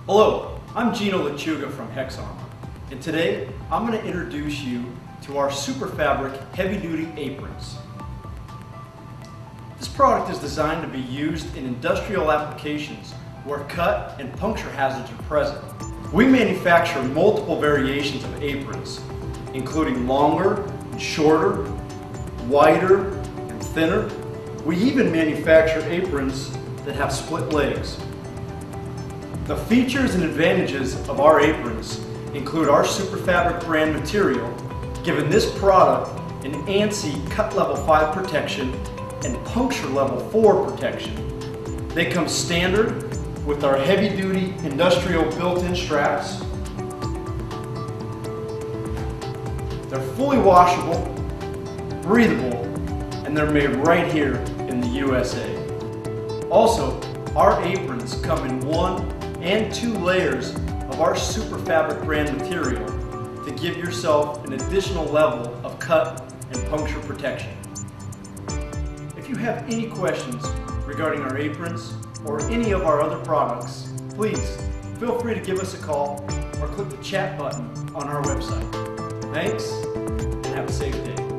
Hello, I'm Gino Lechuga from HexArmor, and today I'm going to introduce you to our SuperFabric heavy-duty aprons. This product is designed to be used in industrial applications where cut and puncture hazards are present. We manufacture multiple variations of aprons, including longer and shorter, wider and thinner. We even manufacture aprons that have split legs. The features and advantages of our aprons include our SuperFabric brand material, giving this product an ANSI cut level 5 protection and puncture level 4 protection. They come standard with our heavy duty industrial built-in straps. They're fully washable, breathable, and they're made right here in the USA. Also, our aprons come in 1 and 2 layers of our SuperFabric brand material to give yourself an additional level of cut and puncture protection. If you have any questions regarding our aprons or any of our other products, please feel free to give us a call or click the chat button on our website. Thanks, and have a safe day.